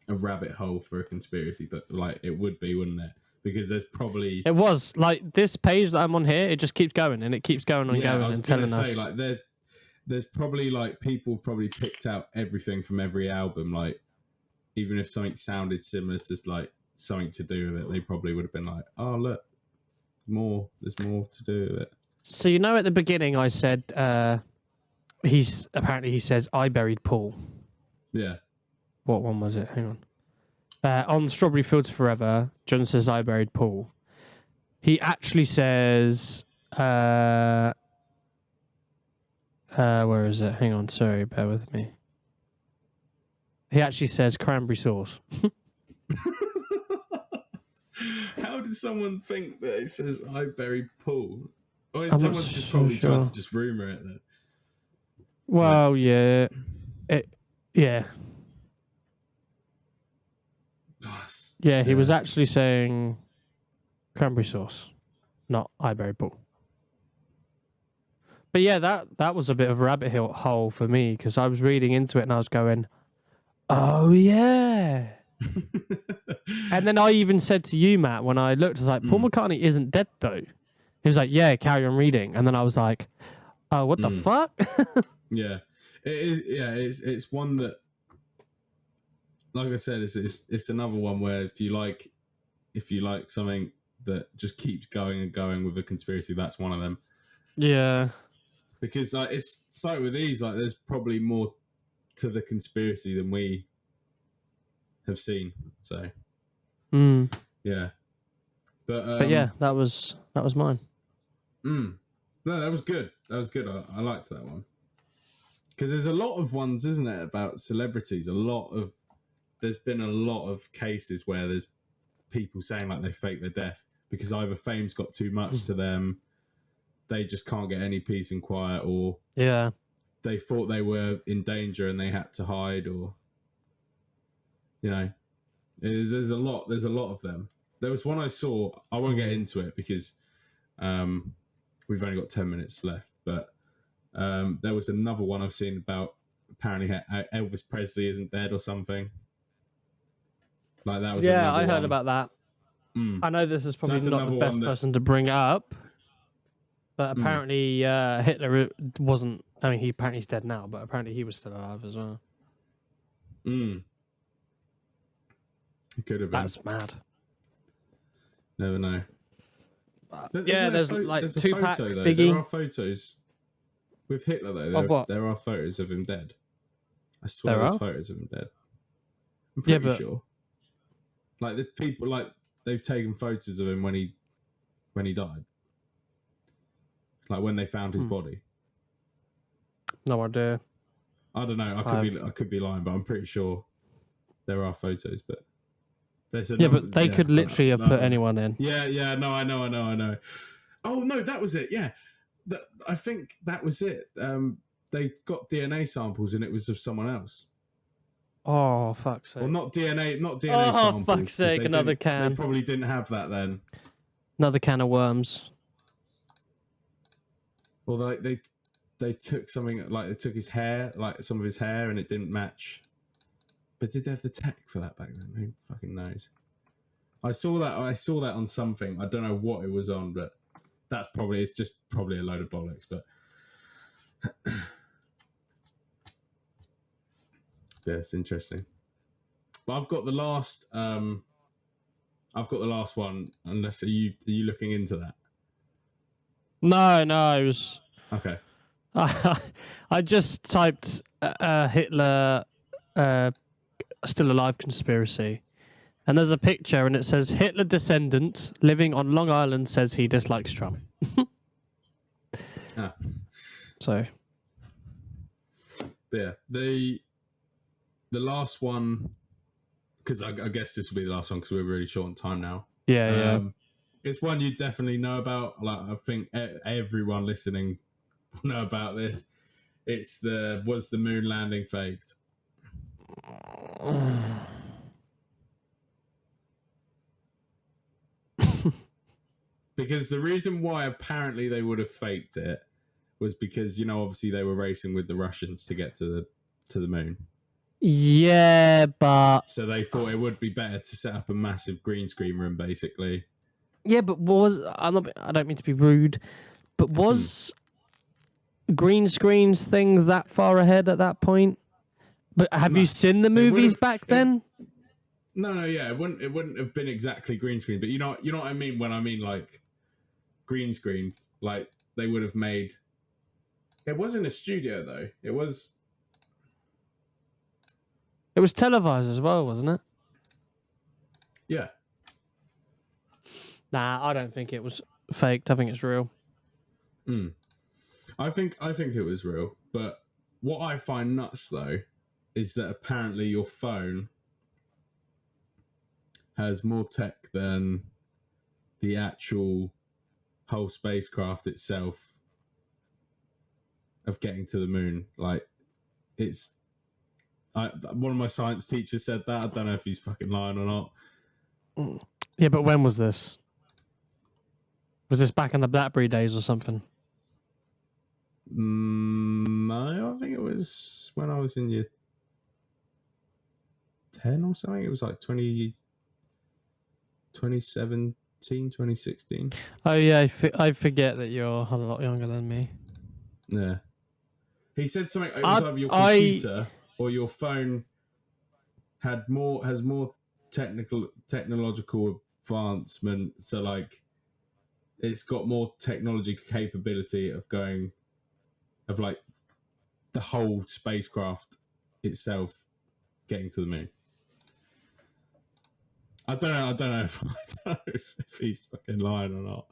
rabbit hole for a conspiracy. That, like, it would be, wouldn't it? Because there's probably... It was. Like, this page that I'm on here, it just keeps going, and it keeps going and going and telling us... like, there's probably, like, people probably picked out everything from every album. Like, even if something sounded similar to, like, something to do with it, they probably would have been like, oh, look, there's more to do with it. So, you know, at the beginning I said he says, "I buried Paul." Yeah. What one was it? Hang on. On Strawberry Fields Forever, John says, "I buried Paul." He actually says, where is it? Hang on, sorry, bear with me. He actually says cranberry sauce. How did someone think that it says, "I buried Paul"? Or is someone just probably trying to just rumour it then? Well, like, yeah. Yeah. Yeah, he was actually saying cranberry sauce, not "I buried Paul." But yeah, that was a bit of a rabbit hole for me, because I was reading into it and I was going, oh yeah. And then I even said to you, Matt, when I looked, I was like, Paul McCartney isn't dead though. He was like, yeah, carry on reading. And then I was like, oh, what the fuck? Yeah. It is. Yeah, it's one that, like I said, it's another one where if you like something that just keeps going and going with a conspiracy, that's one of them. Yeah. Because like it's like with these, like there's probably more to the conspiracy than we have seen. So yeah. But yeah, that was mine. No, that was good. That was good. I liked that one. Because there's a lot of ones, isn't it, about celebrities? There's been a lot of cases where there's people saying like they fake their death because either fame's got too much to them, they just can't get any peace and quiet, or they thought they were in danger and they had to hide, or there's a lot of them. There was one I saw. I won't get into it because we've only got 10 minutes left, but there was another one I've seen about apparently Elvis Presley isn't dead or something. Like that was I heard about that. I know this is probably that's not the another best one that- person to bring up, but apparently Hitler wasn't. I mean, apparently he's dead now, but apparently he was still alive as well. It could have been. That's mad. Never know. But Yeah, there's there's a Tupac, photo, though. Biggie. There are photos with Hitler, though. Of what? There are photos of him dead. I swear There there's are? photos of him dead. I'm Yeah, pretty but- sure. Like the people, like they've taken photos of him when he died. Like when they found his body. No idea. I don't know. I could be lying, but I'm pretty sure there are photos. But there's a Yeah, number- but they could I- literally have I put don't know. anyone in. Yeah. No, I know. Oh no, that was it. Yeah, I think that was it. They got DNA samples and it was of someone else. Oh, fuck's sake. Well, not DNA Oh, samples. fuck's 'cause sake, they another didn't- can. They probably didn't have that then. Another can of worms. Or they took something like they took his hair, like some of his hair, and it didn't match. But did they have the tech for that back then? Who fucking knows? I saw that on something. I don't know what it was on, but it's just probably a load of bollocks. But yeah, it's interesting. But I've got the last one. Unless are you looking into that? No, it was. Okay. I just typed Hitler still alive conspiracy, and there's a picture, and it says Hitler descendant living on Long Island says he dislikes Trump. Ah. So But yeah, the last one, because I guess this will be the last one because we're really short on time now. yeah. It's one you definitely know about. Like I think everyone listening will know about this. It's was the moon landing faked? Because the reason why apparently they would have faked it was because obviously they were racing with the Russians to get to the moon. Yeah, but So they thought it would be better to set up a massive green screen room, basically. I don't mean to be rude, but was green screens things that far ahead at that point? But have No. you seen the movies would've- back then? No, yeah, it wouldn't have been exactly green screen, but you know what I mean when I mean like green screen, like they would have made. It wasn't a studio though. It was televised as well, wasn't it? yeah. Nah, I don't think it was faked. I think it's real. I think it was real, but what I find nuts though is that apparently your phone has more tech than the actual whole spacecraft itself of getting to the moon. Like one of my science teachers said that. I don't know if he's fucking lying or not. Yeah, but when was this? Was this back in the BlackBerry days or something? No, I think it was when I was in year 10 or something. It was like 2017, 2016. Oh yeah, I forget that you're a lot younger than me. Yeah. He said something. It was either your computer or your phone has more technological advancement. So like, it's got more technology capability of like the whole spacecraft itself getting to the moon. I don't know if he's fucking lying or not.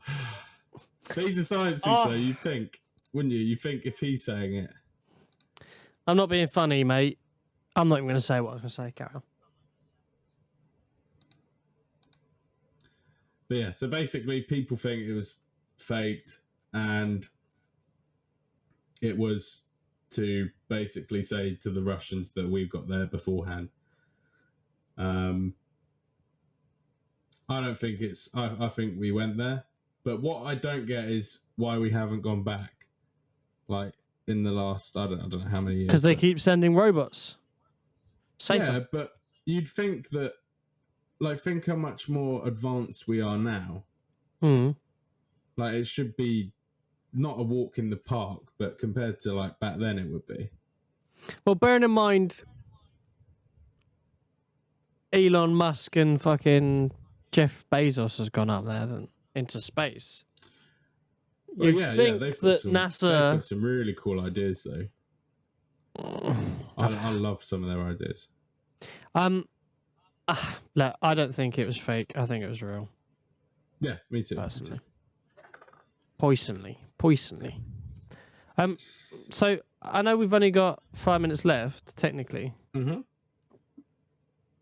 But he's a science teacher. You'd think, wouldn't you? You think if he's saying it. I'm not being funny, mate. I'm not even going to say what I was going to say, Carol. But yeah, so basically people think it was faked and it was to basically say to the Russians that we've got there beforehand. I don't think I think we went there. But what I don't get is why we haven't gone back. Like in the last, I don't know how many years. Because they keep sending robots. Safer. Yeah, but you'd think that, like think how much more advanced we are now. Mm. Like it should be not a walk in the park, but compared to like back then, it would be. Well, bearing in mind Elon Musk and fucking Jeff Bezos has gone up there then into space. Well, You'd yeah, think they've got that some. They've NASA. got some really cool ideas, though. I love some of their ideas. Look, I don't think it was fake. I think it was real. Yeah, me too. Personally, poisonly. So I know we've only got 5 minutes left, technically. Mm-hmm.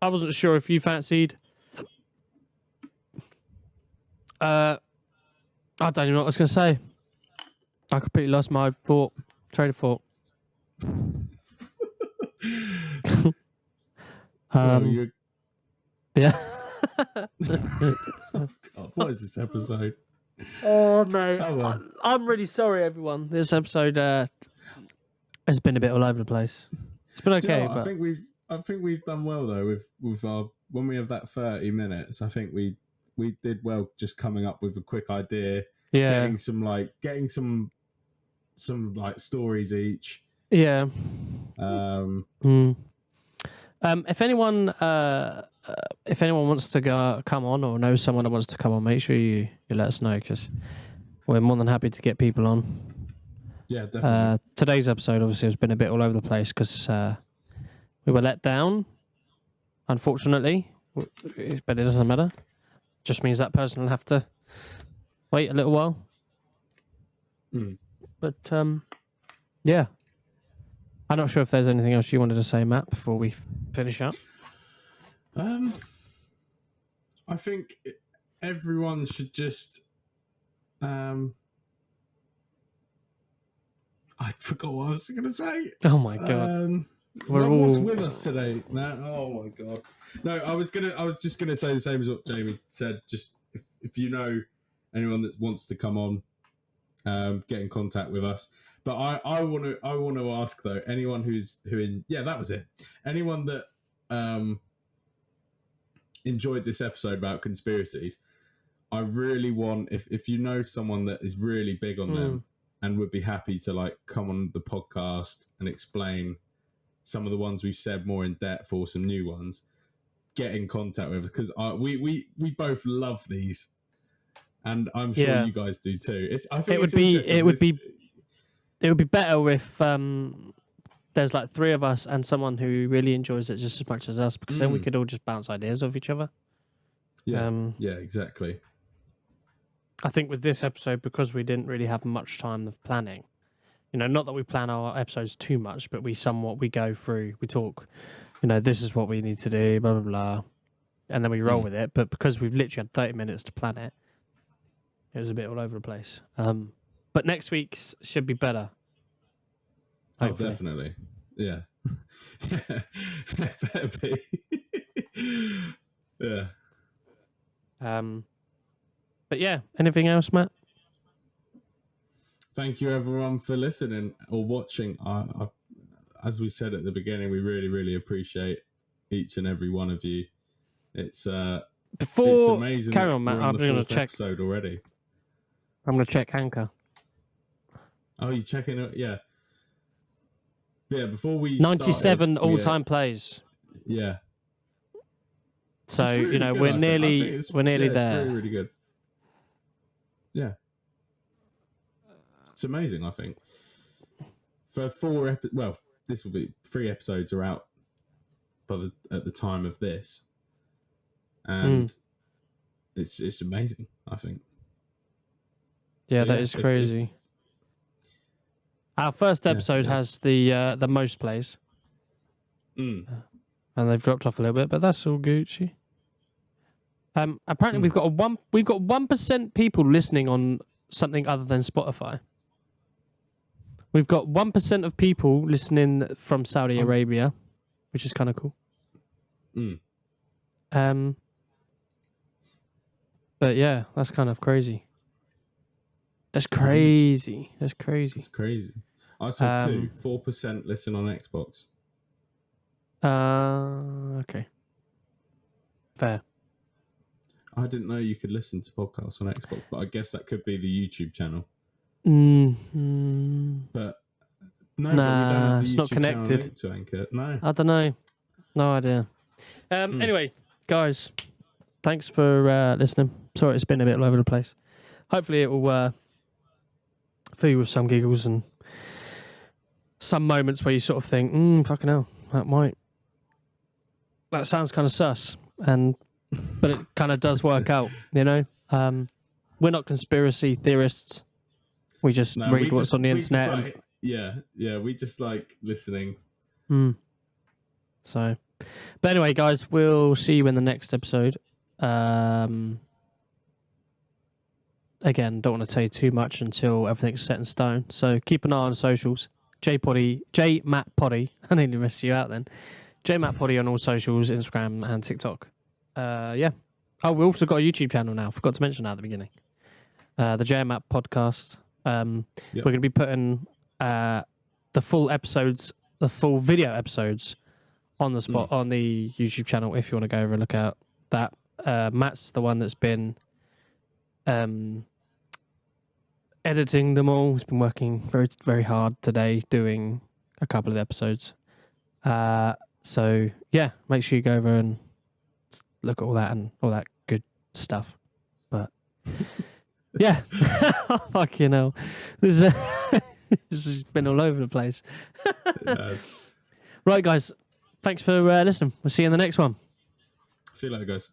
I wasn't sure if you fancied. I don't even know what I was going to say. I completely lost my train of thought. Yeah. God, what is this episode? Oh no! Oh, well. I'm really sorry, everyone. This episode has been a bit all over the place. It's been Do you know okay, what? but I think we've done well though with our when we have that 30 minutes. I think we did well just coming up with a quick idea, yeah, getting some like stories each. yeah. Um, If anyone wants to come on or knows someone that wants to come on, make sure you let us know because we're more than happy to get people on. Yeah, definitely. Today's episode obviously has been a bit all over the place because we were let down, unfortunately, but it doesn't matter. Just means that person will have to wait a little while. But yeah. I'm not sure if there's anything else you wanted to say, Matt, before we finish up. I think everyone should just. I forgot what I was going to say. Oh my god! What's with us today, Matt? Oh my god! No, I was just gonna say the same as what Jamie said. Just if you know anyone that wants to come on, get in contact with us. But I want to ask though, anyone that was it. Anyone that enjoyed this episode about conspiracies, I really want if you know someone that is really big on them and would be happy to like come on the podcast and explain some of the ones we've said more in depth or some new ones, get in contact with us because we both love these, and I'm sure you guys do too. I think it would be better if there's like three of us and someone who really enjoys it just as much as us, because then we could all just bounce ideas off each other. Yeah, exactly. I think with this episode, because we didn't really have much time of planning, not that we plan our episodes too much, but we go through, we talk, this is what we need to do, blah, blah, blah, and then we roll with it. But because we've literally had 30 minutes to plan it, it was a bit all over the place. But next week's should be better. Hopefully. Oh, definitely. Yeah. Better be. Yeah. But yeah, anything else, Matt? Thank you, everyone, for listening or watching. As we said at the beginning, we really, really appreciate each and every one of you. It's amazing. Carry on, Matt. I'm going to check episode already. I'm going to check Anchor. Oh, you checking it? Yeah. Yeah. Before we 97 all-time plays. Yeah. So really we're nearly there. It's really, really good. Yeah. It's amazing, I think. For this will be 3 episodes are out at the time of this. And it's amazing, I think. Yeah, that is crazy. Our first episode has the most plays. And they've dropped off a little bit, but that's all Gucci. Apparently we've got 1% people listening on something other than Spotify. We've got 1% of people listening from Saudi Arabia, which is kind of cool. But yeah, that's kind of crazy. That's crazy. It's crazy. I saw 4% listen on Xbox. Okay. Fair. I didn't know you could listen to podcasts on Xbox, but I guess that could be the YouTube channel. But no, but we don't have the it's YouTube not channel connected. linked to Anchor. No. I don't know. No idea. Anyway, guys, thanks for listening. Sorry it's been a bit all over the place. Hopefully it will fill you with some giggles and some moments where you sort of think, fucking hell, that sounds kind of sus. But it kind of does work out, you know? We're not conspiracy theorists. We just read what's on the internet. We just like listening. So, but anyway, guys, we'll see you in the next episode. Again, don't want to tell you too much until everything's set in stone. So keep an eye on socials. J Matt Poddy. I nearly messed you out then. J Matt Poddy on all socials, Instagram and TikTok. Yeah. Oh, we also got a YouTube channel now. Forgot to mention that at the beginning. The J Matt Podcast. We're going to be putting the full video episodes on the spot on the YouTube channel if you want to go over and look at that. Matt's the one that's been editing them all. He's been working very, very hard today doing a couple of episodes. So yeah, make sure you go over and look at all that and all that good stuff. But yeah, fucking hell, this has been all over the place. Right, guys, thanks for listening. We'll see you in the next one. See you later, guys.